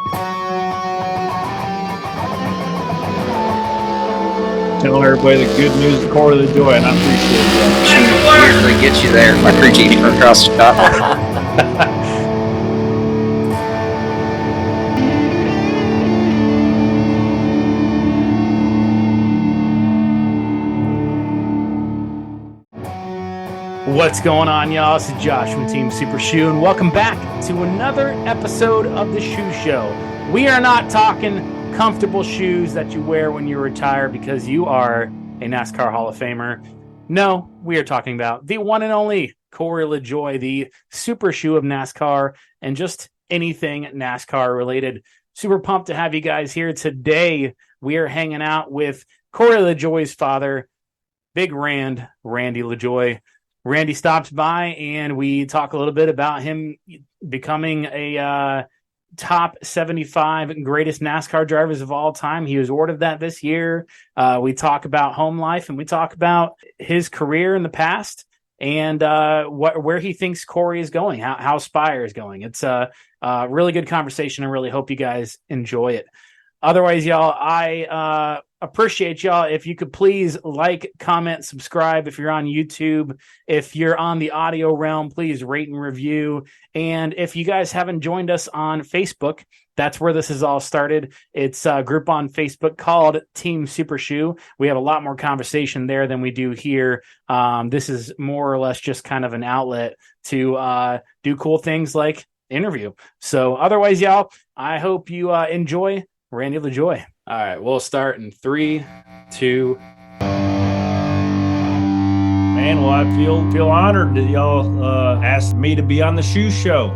Tell everybody the good news of Corey LaJoie, and I appreciate that. She usually gets you there by preaching from across the top. What's going on, y'all? This is Josh from Team Super Shoe, and welcome back to another episode of the Shoe Show. We are not talking comfortable shoes that you wear when you retire because you are a NASCAR Hall of Famer. No, we are talking about the one and only Corey LaJoie, the super shoe of NASCAR, and just anything NASCAR related. Super pumped to have you guys here today. We are hanging out with Corey LaJoie's father, Big Randy LaJoie. Randy stops by and we talk a little bit about him becoming a top 75 greatest NASCAR drivers of all time. He was awarded that this year. We talk about home life and we talk about his career in the past and where he thinks Corey is going, how Spire is going. It's a really good conversation. I really hope you guys enjoy it. Otherwise, y'all, I appreciate y'all. If you could please like, comment, subscribe. If you're on YouTube, if you're on the audio realm, please rate and review. And if you guys haven't joined us on Facebook, that's where this has all started. It's a group on Facebook called Team Super Shoe. We have a lot more conversation there than we do here. This is more or less just kind of an outlet to do cool things like interview. So otherwise, y'all, I hope you enjoy Randy LaJoie. All right, we'll start in 3, 2. Man, well, I feel honored that y'all asked me to be on the Shoe Show.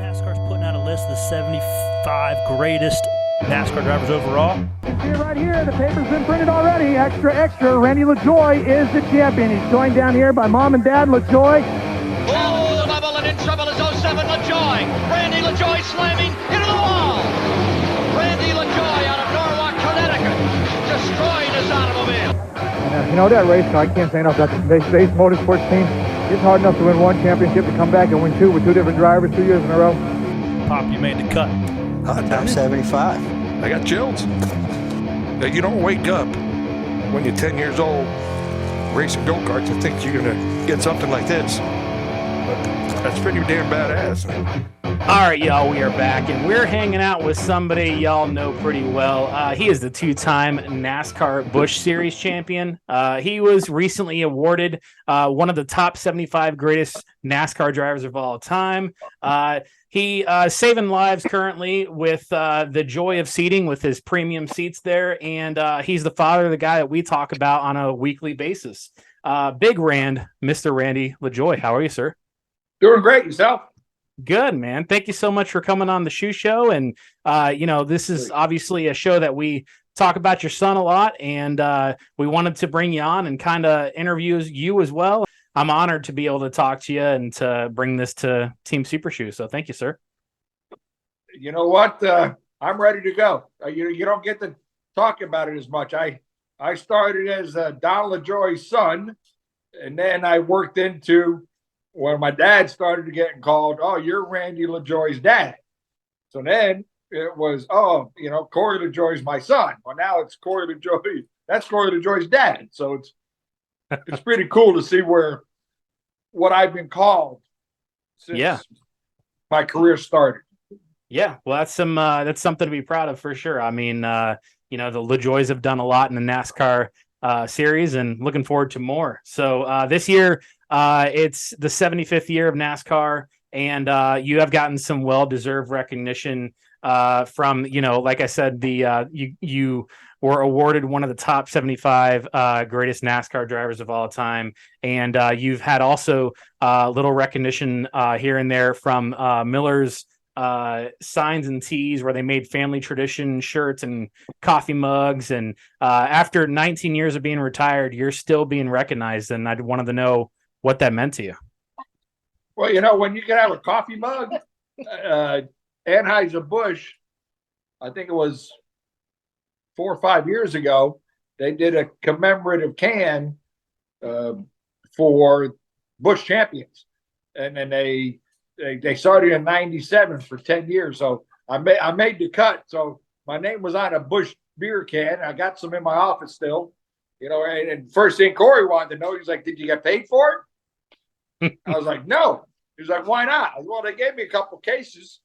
NASCAR's putting out a list of the 75 greatest NASCAR drivers overall. Here, right here, the paper's been printed already. Extra, extra. Randy LaJoie is the champion. He's joined down here by Mom and Dad LaJoie. Oh, the level and in trouble is 07 LaJoie. Randy LaJoie slamming into the wall. Randy LaJoie out of Norwalk, Connecticut, destroying his automobile. And, that race car, I can't say enough. That's the base motorsports team. It's hard enough to win one championship, to come back and win two with two different drivers 2 years in a row. Pop, you made the cut. Top 75. I got chills. Now, you don't wake up when you're 10 years old racing go-karts and think you're going to get something like this. But that's pretty damn badass. All right, y'all, we are back, and we're hanging out with somebody y'all know pretty well. He is the two-time NASCAR Busch Series champion. He was recently awarded one of the top 75 greatest NASCAR drivers of all time. He saving lives currently with the joy of seating with his premium seats there, and he's the father of the guy that we talk about on a weekly basis. Big Mr. Randy LaJoie. How are you, sir? Doing great. Yourself? Good, man. Thank you so much for coming on the Shoe Show. And, this is obviously a show that we talk about your son a lot, and we wanted to bring you on and kind of interview you as well. I'm honored to be able to talk to you and to bring this to Team Super Shoe. So thank you, sir. You know what? I'm ready to go. You don't get to talk about it as much. I started as Don LaJoie's son, and then I worked into when my dad started getting called, oh, you're Randy LaJoie's dad. So then it was, Corey LaJoie's my son. Well, now it's Corey LaJoie. That's Corey LaJoie's dad. So it's pretty cool to see what I've been called since my career started. Yeah, well, that's something to be proud of for sure. I mean, the LaJoies have done a lot in the NASCAR series, and looking forward to more. So this year, it's the 75th year of NASCAR, and you have gotten some well-deserved recognition from, like I said, you were awarded one of the top 75 greatest NASCAR drivers of all time, and you've had also little recognition here and there from Miller's signs and tees where they made family tradition shirts and coffee mugs, and after 19 years of being retired, you're still being recognized, and I wanted to know what that meant to you. Well, when you can have a coffee mug, Anheuser-Busch, I think it was 4 or 5 years ago, they did a commemorative can for Busch champions, and then they started in '97 for 10 years. So I made the cut. So my name was on a Busch beer can. I got some in my office still, and first thing Corey wanted to know, he's like, did you get paid for it? I was like, no. He's like, why not? Well, they gave me a couple cases.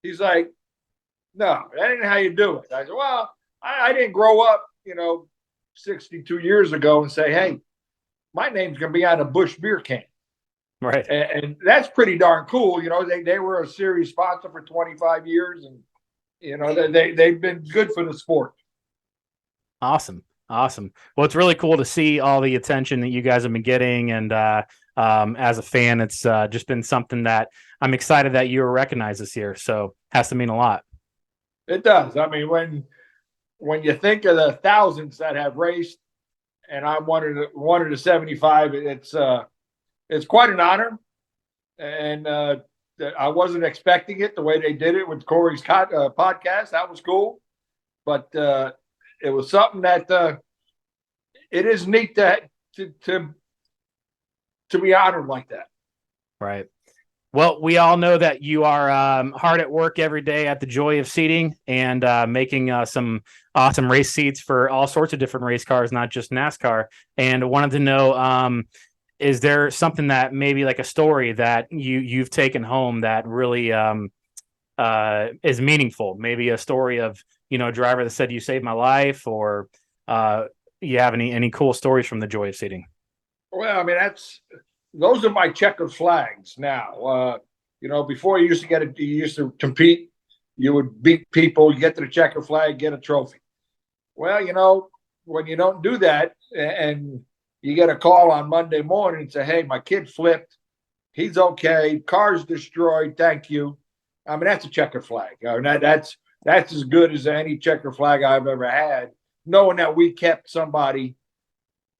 He's like, no, that ain't how you do it. I said, well, I didn't grow up, 62 years ago and say, hey, my name's going to be on a Busch beer can. Right. And that's pretty darn cool. They were a series sponsor for 25 years and, they've been good for the sport. Awesome. Well, it's really cool to see all the attention that you guys have been getting. And as a fan, it's just been something that I'm excited that you were recognized this year. So has to mean a lot. It does. I mean, when you think of the thousands that have raced, and I'm one of the 75, it's quite an honor, and I wasn't expecting it the way they did it with Corey's podcast. That was cool, but it was something that it is neat to be honored like that. Right. Well, we all know that you are hard at work every day at the Joy of Seating and making some awesome race seats for all sorts of different race cars, not just NASCAR. And I wanted to know, is there something that maybe like a story that you've taken home that really is meaningful? Maybe a story of, a driver that said you saved my life, or you have any cool stories from the Joy of Seating? Well, I mean, those are my checkered flags now. Before you used to compete, you would beat people, you get to the checker flag, get a trophy. Well, when you don't do that and you get a call on Monday morning and say, hey, my kid flipped, he's okay, car's destroyed, thank you. I mean, that's a checker flag. That's as good as any checker flag I've ever had, knowing that we kept somebody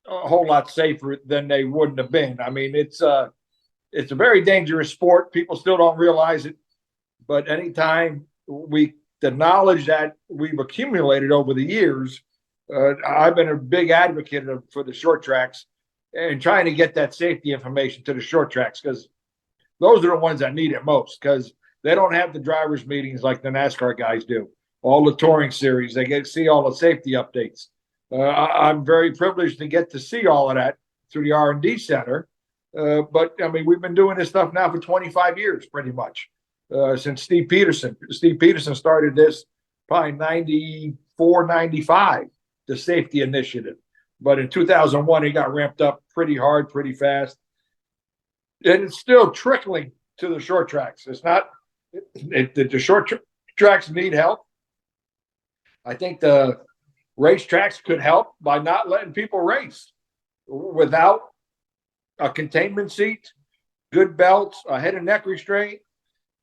a whole lot safer than they wouldn't have been. I mean, it's a very dangerous sport. People still don't realize it, but anytime the knowledge that we've accumulated over the years, I've been a big advocate for the short tracks and trying to get that safety information to the short tracks, because those are the ones that need it most, because they don't have the drivers meetings like the NASCAR guys do. All the touring series, they get to see all the safety updates. I'm very privileged to get to see all of that through the R&D Center. But, I mean, we've been doing this stuff now for 25 years, pretty much, since Steve Peterson. Steve Peterson started this probably 94, 95, the safety initiative. But in 2001, he got ramped up pretty hard, pretty fast. And it's still trickling to the short tracks. It's not – the short tracks need help. I think the racetracks could help by not letting people race without a containment seat, good belts, a head and neck restraint,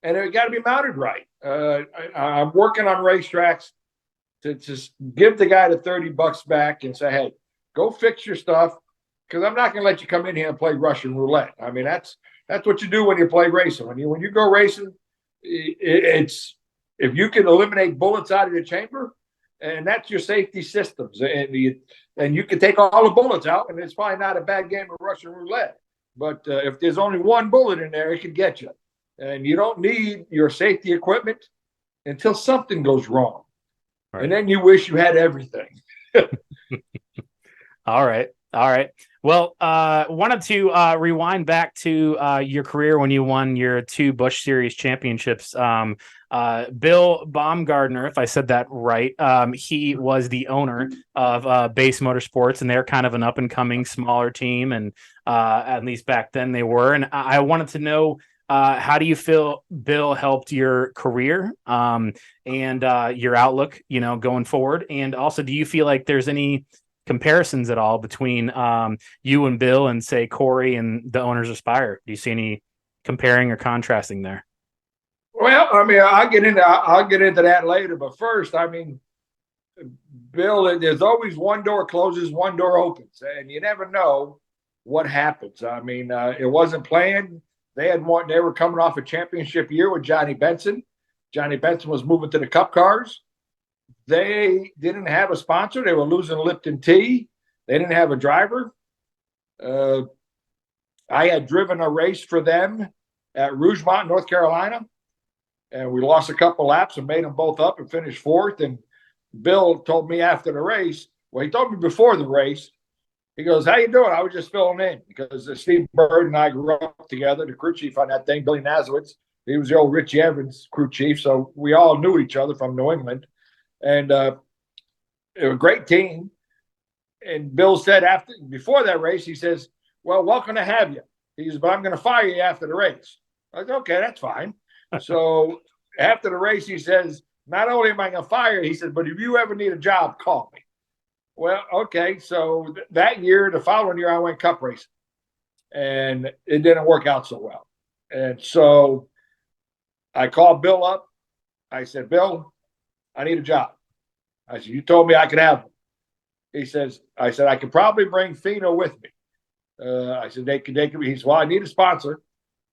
and it got to be mounted right. I'm working on racetracks to just give the guy the $30 back and say, hey, go fix your stuff, because I'm not going to let you come in here and play Russian roulette. I mean, that's what you do when you play racing. When you go racing, it's if you can eliminate bullets out of the chamber, and that's your safety systems. And you can take all the bullets out, and it's probably not a bad game of Russian roulette. But if there's only one bullet in there, it could get you. And you don't need your safety equipment until something goes wrong. Right. And then you wish you had everything. All right. Well, wanted to rewind back to your career when you won your 2 Busch Series championships. Bill Baumgardner, if I said that right, he was the owner of Base Motorsports, and they're kind of an up-and-coming smaller team, and at least back then they were. And I wanted to know, how do you feel Bill helped your career and your outlook, going forward? And also, do you feel like there's any comparisons at all between you and Bill and, say, Corey and the owners of Spire? Do you see any comparing or contrasting there? Well, I mean, I'll get into that later. But first, I mean, Bill, there's always one door closes, one door opens, and you never know what happens. I mean, it wasn't planned. They were coming off a championship year with Johnny Benson. Johnny Benson was moving to the Cup cars. They didn't have a sponsor. They were losing Lipton Tea. They didn't have a driver. I had driven a race for them at Rougemont, North Carolina. and we lost a couple laps and made them both up and finished fourth. And Bill told me after the race, well, he told me before the race, he goes, how you doing? I was just filling in because Steve Bird and I grew up together, the crew chief on that thing, Billy Nazowitz. He was the old Richie Evans crew chief, so we all knew each other from New England. And it was a great team. And Bill said before that race, he says, well, welcome to have you. He says, but I'm going to fire you after the race. I said, okay, that's fine. So after the race, he says, not only am I going to fire you, he said, but if you ever need a job, call me. Well, okay. So that year, the following year, I went cup racing. And it didn't work out so well. And so I called Bill up. I said, Bill, I need a job. I said, you told me I could have one. He says, I said, I could probably bring Fino with me. I said, they could be. He said, well, I need a sponsor,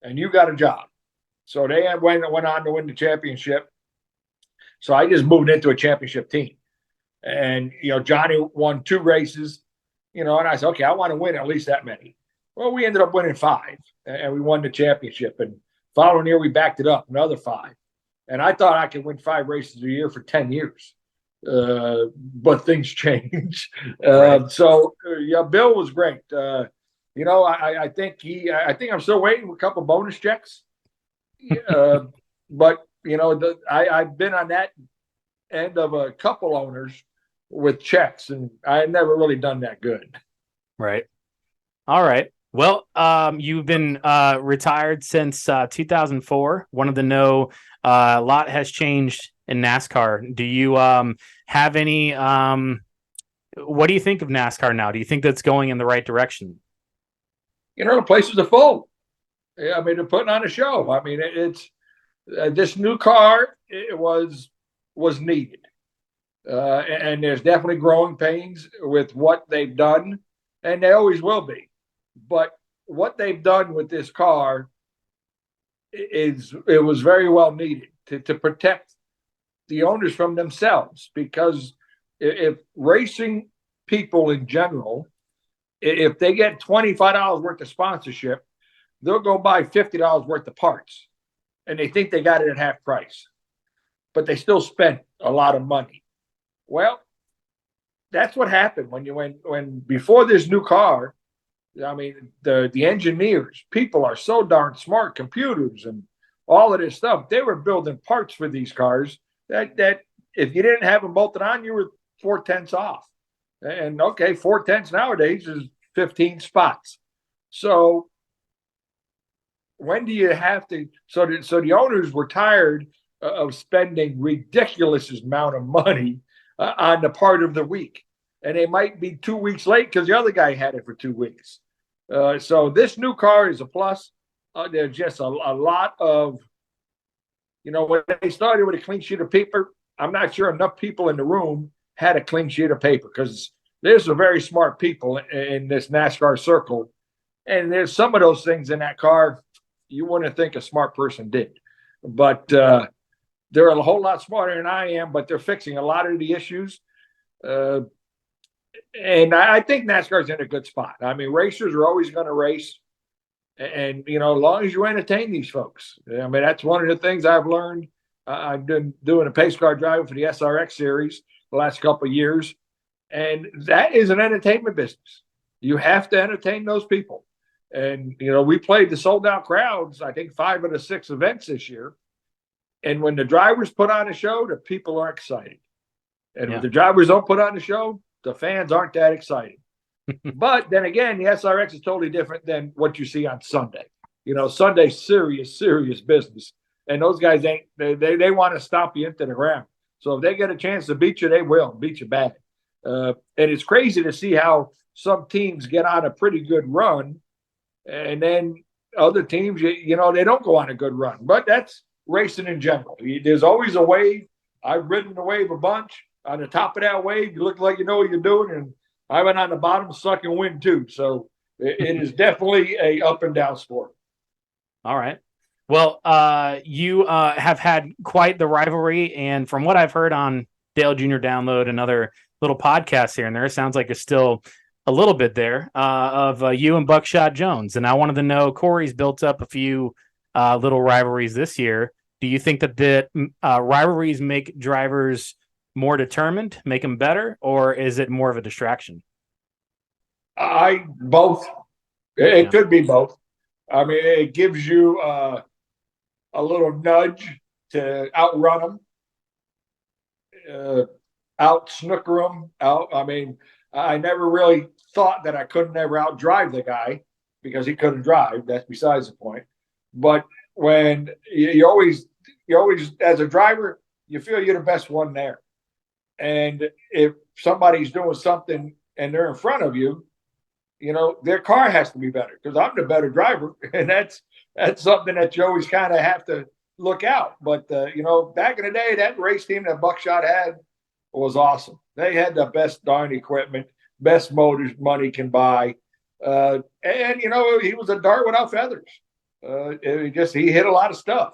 and you got a job. So they went on to win the championship. So I just moved into a championship team. And, Johnny won 2 races, and I said, okay, I want to win at least that many. Well, we ended up winning 5, and we won the championship. And following year, we backed it up, another 5. And I thought I could win 5 races a year for 10 years. But things change. So Bill was great. I think I'm still waiting for a couple bonus checks. But I've been on that end of a couple owners with checks, and I never really done that good. Right. All right. Well, you've been retired since 2004. Wanted to know a lot has changed in NASCAR. Do you have any what do you think of NASCAR now? Do you think that's going in the right direction? The places are full. I mean, they're putting on a show. I mean, it's this new car, it was needed. And there's definitely growing pains with what they've done, and they always will be. But what they've done with this car it was very well needed to protect the owners from themselves, because if racing people in general, if they get $25 worth of sponsorship, they'll go buy $50 worth of parts, and they think they got it at half price, but they still spent a lot of money. Well, that's what happened when before this new car. I mean, the engineers, people are so darn smart, computers and all of this stuff. They were building parts for these cars that if you didn't have them bolted on, you were 4/10 off. And okay, 4/10 nowadays is 15 spots. So when do you have to? So the owners were tired of spending ridiculous amount of money on the part of the week. And they might be 2 weeks late because the other guy had it for 2 weeks. So this new car is a plus. There's just a lot of, when they started with a clean sheet of paper, I'm not sure enough people in the room had a clean sheet of paper, because there's some very smart people in this NASCAR circle. And there's some of those things in that car you wouldn't think a smart person did. But they're a whole lot smarter than I am, but they're fixing a lot of the issues. And I think NASCAR's in a good spot. I mean, racers are always going to race. And, as long as you entertain these folks. I mean, that's one of the things I've learned. I've been doing a pace car driving for the SRX series the last couple of years. And that is an entertainment business. You have to entertain those people. And, we played the sold-out crowds, I think 5 of the 6 events this year. And when the drivers put on a show, the people are excited. And if the drivers don't put on the show, the fans aren't that excited. But then again, the SRX is totally different than what you see on Sunday. Sunday's serious business. And those guys they want to stomp you into the ground. So if they get a chance to beat you, they will beat you bad. And it's crazy to see how some teams get on a pretty good run, and then other teams, they don't go on a good run. But that's racing in general. There's always a wave. I've ridden the wave a bunch. On the top of that wave, you look like you know what you're doing, and I went on the bottom, sucking wind too. So it is definitely a up and down sport. All right. Well, you have had quite the rivalry, and from what I've heard on Dale Jr. Download and other little podcasts here and there, it sounds like it's still a little bit there of you and Buckshot Jones. And I wanted to know, Corey's built up a few little rivalries this year. do you think that the rivalries make drivers more determined, make them better, or is it more of a distraction? Both. It could be both. I mean, it gives you a little nudge to outrun them, out snooker them. I mean, I never really thought that I couldn't ever outdrive the guy because he couldn't drive. That's besides the point. But when you always, as a driver, you feel you're the best one there. And if somebody's doing something and they're in front of you, their car has to be better because I'm the better driver. And that's something that you always kind of have to look out. But, back in the day, that race team that Buckshot had was awesome. They had the best darn equipment, best motors money can buy. And he was a dart without feathers. He hit a lot of stuff.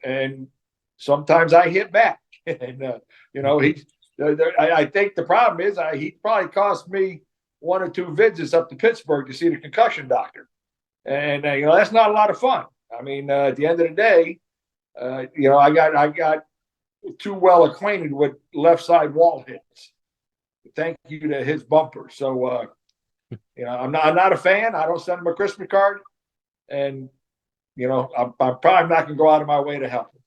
And sometimes I hit back. And, I think the problem is he probably cost me 1 or 2 visits up to Pittsburgh to see the concussion doctor. And, that's not a lot of fun. I mean, at the end of the day, I got too well acquainted with left side wall hits. Thank you to his bumper. So, I'm not a fan. I don't send him a Christmas card. And, I'm probably not going to go out of my way to help him.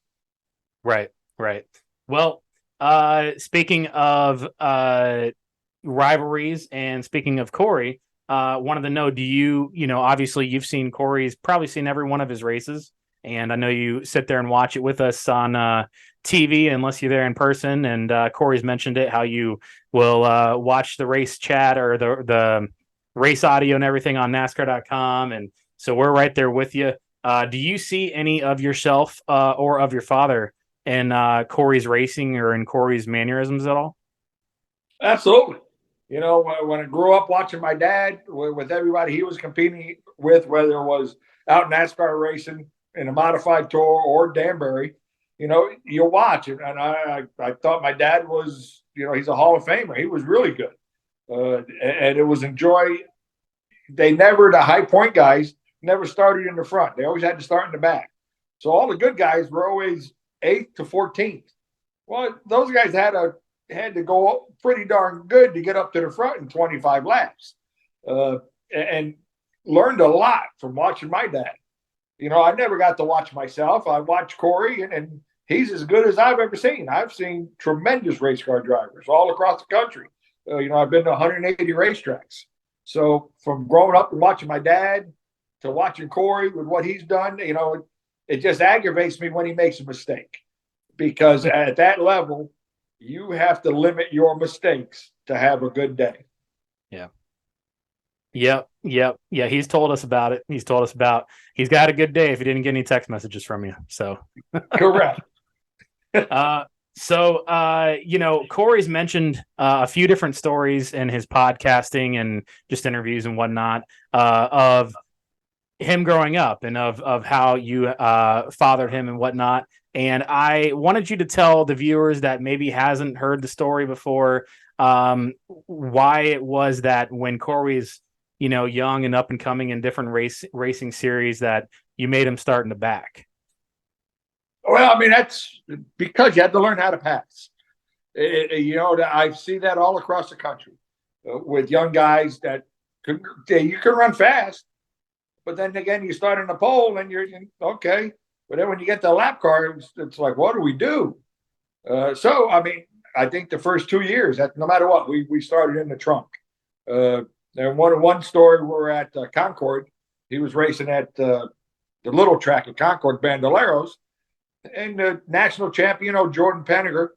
Right. Well, speaking of rivalries and speaking of Corey, wanted to know, do you obviously you've seen Corey's probably seen every one of his races. And I know you sit there and watch it with us on TV unless you're there in person. And Corey's mentioned it, how you will watch the race chat or the race audio and everything on NASCAR.com. And so we're right there with you. Do you see any of yourself or of your father in Corey's racing or in Corey's mannerisms at all? Absolutely. When I grew up watching my dad with everybody he was competing with, whether it was out NASCAR racing in a modified tour or Danbury, you watch it. And I thought my dad was, he's a Hall of Famer. He was really good. And it was enjoy. The high point guys never started in the front. They always had to start in the back. So all the good guys were always 8th to 14th. Well, those guys had to go pretty darn good to get up to the front in 25 laps, and learned a lot from watching my dad. I never got to watch myself. I watched Corey, and he's as good as I've ever seen. I've seen tremendous race car drivers all across the country. I've been to 180 racetracks. So from growing up and watching my dad to watching Corey with what he's done, it just aggravates me when he makes a mistake, because at that level, you have to limit your mistakes to have a good day. Yeah. He's told us about it. He's told us about he's got a good day if he didn't get any text messages from you. So correct. Corey's mentioned a few different stories in his podcasting and just interviews and whatnot of him growing up and of how you fathered him and whatnot. And I wanted you to tell the viewers that maybe hasn't heard the story before, why it was that when Corey's, young and up and coming in different racing series that you made him start in the back. Well, I mean, that's because you had to learn how to pass. I see that all across the country with young guys that you can run fast, but then again, you start in the pole and you're okay. But then when you get the lap car, it's like, what do we do? So, I mean, I think the first 2 years, that no matter what, we started in the trunk. And one story, we're at Concord. He was racing at the little track at Concord, Bandoleros. And the national champion, Jordan Penninger,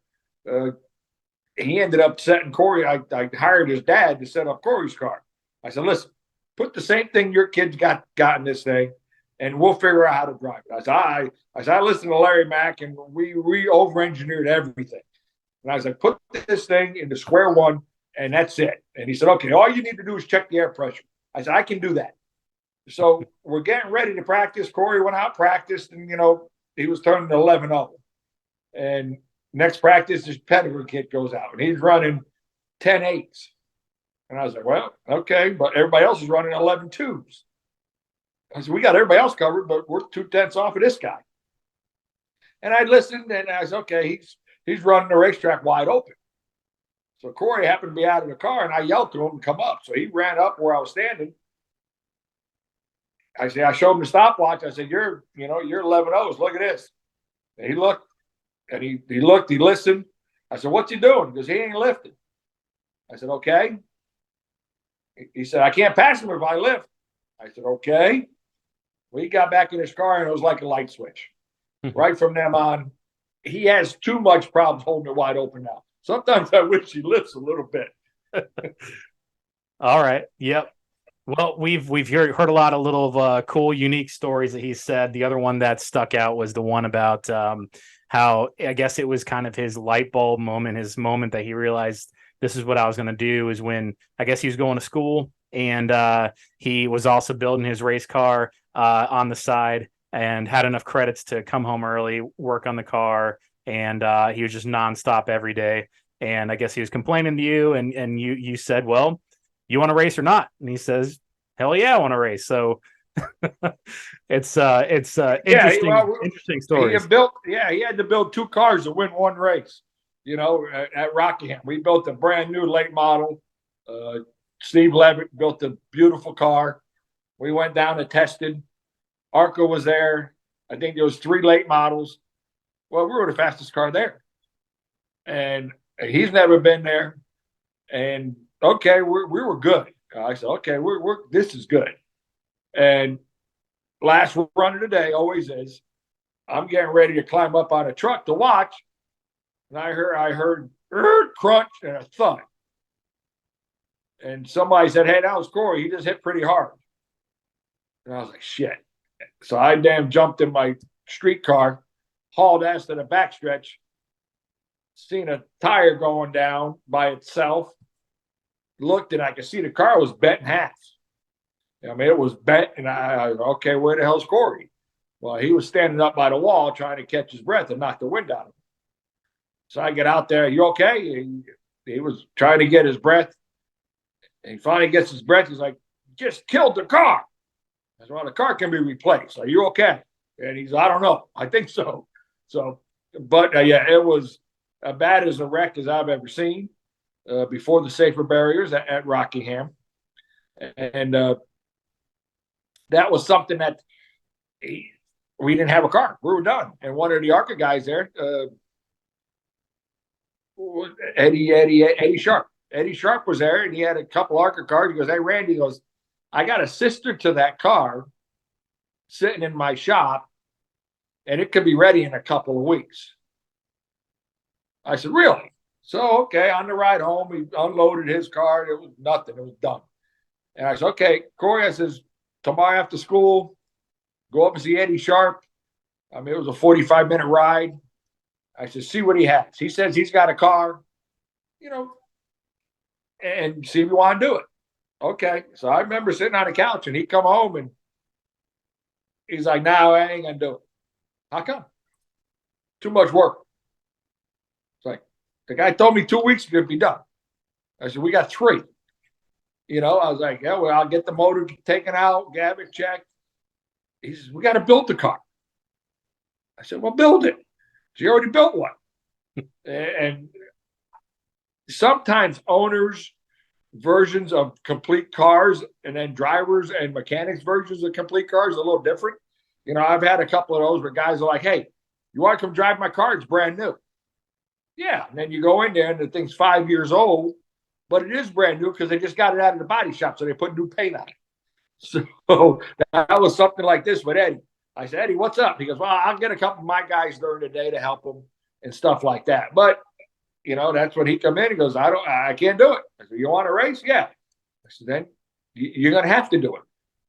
he ended up setting Corey. I hired his dad to set up Corey's car. I said, listen, put the same thing your kids got in this thing, and we'll figure out how to drive it. I listened to Larry Mack, and we over-engineered everything. And I was like, put this thing into square one, and that's it. And he said, okay, all you need to do is check the air pressure. I said, I can do that. So we're getting ready to practice. Corey went out, practiced, and, he was turning 11-0. And next practice, this Penninger kid goes out, and he's running 10.8s. And I was like, well, okay, but everybody else is running 11.2s. I said, we got everybody else covered, but we're 0.2 off of this guy. And I listened, and I was okay. He's running the racetrack wide open. So Corey happened to be out of the car, and I yelled to him to come up. So he ran up where I was standing. I showed him the stopwatch. I said, you're 11-0s. Look at this. And he looked, and he looked, he listened. I said, what's he doing? Because he ain't lifting. I said, okay. He said, I can't pass him if I lift. I said, okay. Well, he got back in his car, and it was like a light switch. Right from then on, he has too much problems holding it wide open now. Sometimes I wish he lifts a little bit. All right. Yep. Well, we've heard a lot of little cool, unique stories that he said. The other one that stuck out was the one about how I guess it was kind of his light bulb moment, his moment that he realized this is what I was going to do, is when I guess he was going to school, and he was also building his race car on the side, and had enough credits to come home early, work on the car, and he was just nonstop every day. And I guess he was complaining to you, and you said, well, you want to race or not? And he says, hell yeah, I want to race. So it's interesting story. He had to build 2 cars to win 1 race, at Rockingham. We built a brand new late model. Steve Levitt built a beautiful car. We went down and tested. Arco was there. I think there was 3 late models. Well, we were the fastest car there. And he's never been there. And okay, we were good. I said, okay, this is good. And last run of the day always is, I'm getting ready to climb up on a truck to watch. And I heard crunch and a thud. And somebody said, hey, that was Corey. He just hit pretty hard. And I was like, shit. So I jumped in my street car, hauled ass to the backstretch, seen a tire going down by itself, looked, and I could see the car was bent in half. I mean, it was bent, and I was, okay, where the hell's Corey? Well, he was standing up by the wall trying to catch his breath and knock the wind out of him. So I get out there, you okay? He was trying to get his breath. And he finally gets his breath. He's like, just killed the car. I said, well, the car can be replaced. Are you okay? And he's, I don't know. I think so. But yeah, it was as bad as a wreck as I've ever seen before the safer barriers at Rockingham. And that was something that we didn't have a car. We were done. And one of the ARCA guys there, Eddie Sharp. Eddie Sharp was there, and he had a couple ARCA cars. He goes, hey, Randy, he goes, I got a sister to that car sitting in my shop, and it could be ready in a couple of weeks. I said, really? So, okay, on the ride home, he unloaded his car. It was nothing. It was done. And I said, okay, Corey, I says, tomorrow after school, go up and see Eddie Sharp. I mean, it was a 45-minute ride. I said, see what he has. He says he's got a car, and see if you want to do it. Okay. So I remember sitting on the couch, and he come home, and he's like, no, I ain't going to do it. How come? Too much work. It's like, the guy told me 2 weeks to be done. I said, we got 3. I was like, yeah, well, I'll get the motor taken out, have it checked. He says, we got to build the car. I said, well, build it. So you already built one. And sometimes owners' versions of complete cars and then drivers and mechanics versions of complete cars are a little different. I've had a couple of those where guys are like, hey, you want to come drive my car? It's brand new. Yeah. And then you go in there and the thing's 5 years old, but it is brand new because they just got it out of the body shop. So they put new paint on it. So that was something like this with Eddie. I said, Eddie, what's up? He goes, well, I'll get a couple of my guys during the day to help them and stuff like that. But that's when he come in. He goes, I can't do it. I said, you want to race? Yeah. I said, then you're going to have to do it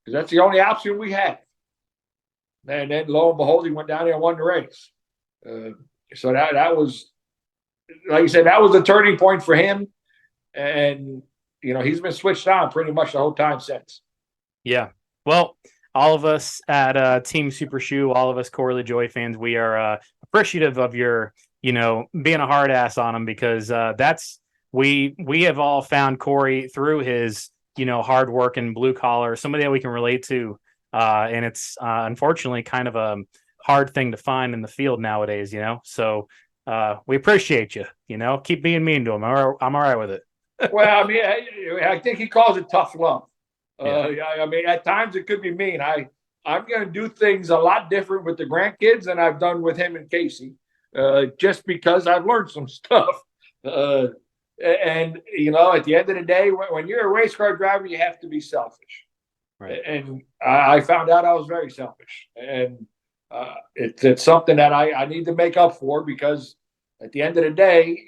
because that's the only option we have. And then lo and behold, he went down there and won the race. So that was, like you said, that was a turning point for him. And, he's been switched on pretty much the whole time since. Yeah. Well, all of us at Team Super Shoe, all of us Corey LaJoie fans, we are appreciative of your, being a hard ass on him because we have all found Corey through his, hard work and blue collar, somebody that we can relate to. And it's unfortunately kind of a hard thing to find in the field nowadays, So we appreciate you, keep being mean to him. I'm all right with it. Well, I mean, I think he calls it tough love. Yeah. I mean, at times it could be mean. I'm going to do things a lot different with the grandkids than I've done with him and Casey, just because I've learned some stuff. And, at the end of the day, when you're a race car driver, you have to be selfish. Right. And I found out I was very selfish. And it's something that I need to make up for, because at the end of the day,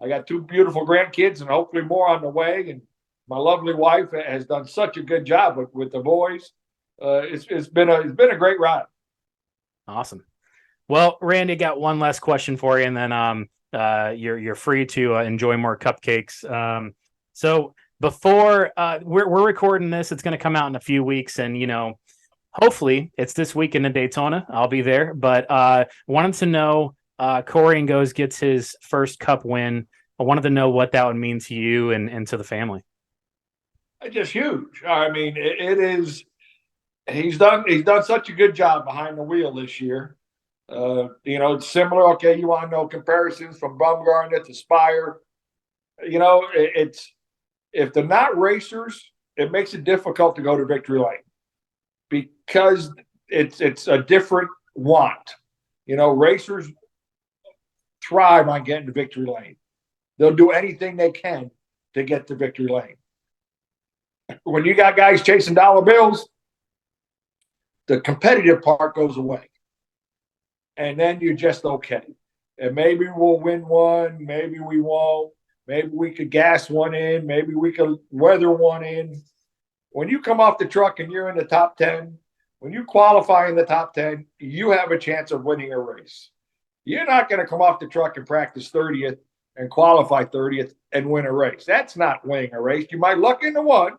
I got 2 beautiful grandkids and hopefully more on the way. And my lovely wife has done such a good job with the boys. It's been a great ride. Awesome. Well, Randy, got one last question for you, and then you're free to enjoy more cupcakes. So before we're recording this, it's going to come out in a few weeks, and hopefully it's this weekend in Daytona. I'll be there, but wanted to know. Corey gets his first Cup win. I wanted to know what that would mean to you and to the family. It's just huge. I mean, it is. He's done such a good job behind the wheel this year. It's similar. Okay, you want to know comparisons from Bumgarner to Spire. It's if they're not racers, it makes it difficult to go to victory lane, because it's a different want. Racers thrive on getting to victory lane. They'll do anything they can to get to victory lane. When you got guys chasing dollar bills, the competitive part goes away. And then you're just okay. And maybe we'll win one, maybe we won't. Maybe we could gas one in, maybe we could weather one in. When you come off the truck and you're in the top 10, when you qualify in the top 10, you have a chance of winning a race. You're not going to come off the truck and practice 30th and qualify 30th and win a race. That's not winning a race. You might luck into one,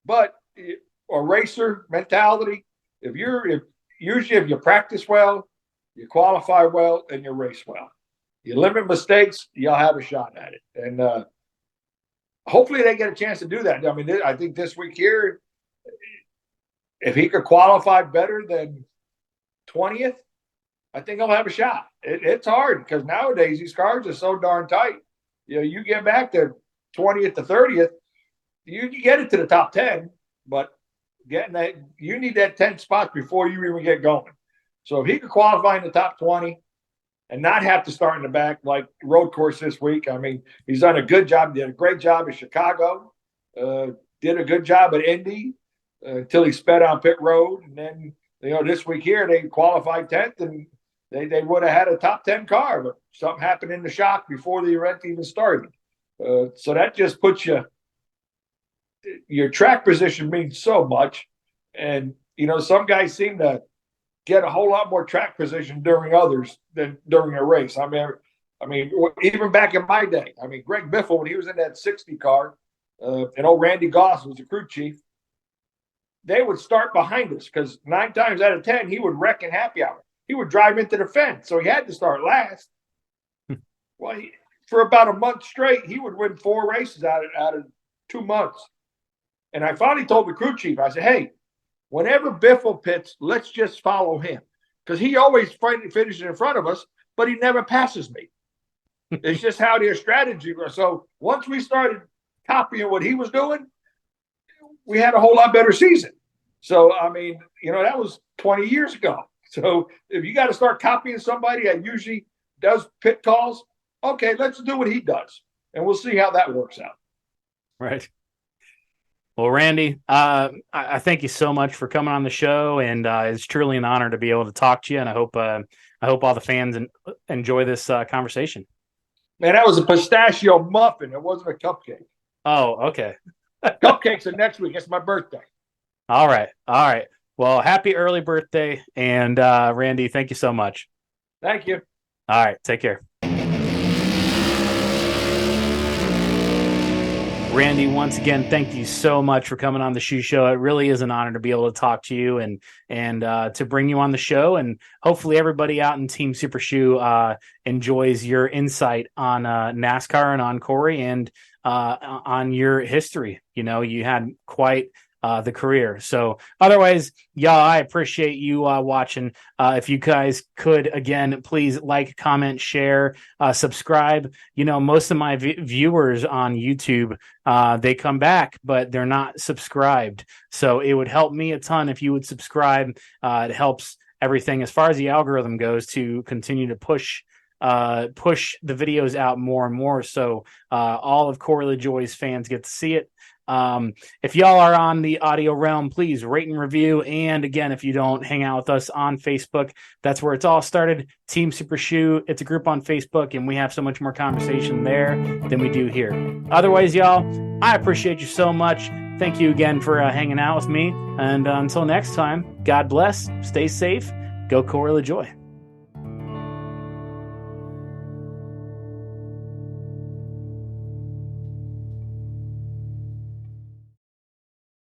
but a racer mentality, if you practice well, you qualify well, and you race well. You limit mistakes, you'll have a shot at it. And hopefully they get a chance to do that. I mean, I think this week here, if he could qualify better than 20th, I think he'll have a shot. It's hard, because nowadays these cars are so darn tight. You get back to 20th to 30th, you get it to the top 10, but getting that, you need that 10 spots before you even get going. So if he could qualify in the top 20 and not have to start in the back like road course this week, I mean, he's done a good job. Did a great job at Chicago. Did a good job at Indy until he sped on pit road. And then, this week here, they qualified 10th, and they would have had a top 10 car, but something happened in the shock before the event even started. So that just puts your track position means so much. And, some guys seem to get a whole lot more track position during others than during a race. I mean, even back in my day, Greg Biffle, when he was in that 60 car, Randy Goss was the crew chief, they would start behind us, because 9 times out of 10, he would wreck in happy hour. He would drive into the fence, so he had to start last. Well, for about a month straight, he would win 4 races out of 2 months. And I finally told the crew chief, I said, hey, whenever Biffle pits, let's just follow him, because he always finishes in front of us, but he never passes me. It's just how their strategy was. So once we started copying what he was doing, we had a whole lot better season. So, that was 20 years ago. So if you got to start copying somebody that usually does pit calls, okay, let's do what he does, and we'll see how that works out. Right. Well, Randy, I thank you so much for coming on the show, and it's truly an honor to be able to talk to you. And I hope all the fans enjoy this conversation. Man, that was a pistachio muffin. It wasn't a cupcake. Oh, okay. Cupcakes are next week. It's my birthday. All right. Well, happy early birthday, and Randy, thank you so much. Thank you. All right, take care. Randy, once again, thank you so much for coming on the Shoe Show. It really is an honor to be able to talk to you and to bring you on the show. And hopefully everybody out in Team Super Shoe enjoys your insight on NASCAR and on Corey and on your history. You had quite the career. So otherwise, y'all, I appreciate you watching. If you guys could, again, please like, comment, share, subscribe. Most of my viewers on YouTube, they come back, but they're not subscribed. So it would help me a ton if you would subscribe. It helps everything as far as the algorithm goes to continue to push the videos out more and more. So all of Corey LaJoie's fans get to see it. If y'all are on the audio realm, please rate and review. And again, if you don't hang out with us on Facebook, that's where it's all started. Team Super Shoe. It's a group on Facebook, and we have so much more conversation there than we do here. Otherwise, y'all, I appreciate you so much. Thank you again for hanging out with me. And until next time, God bless. Stay safe. Go Corey LaJoie.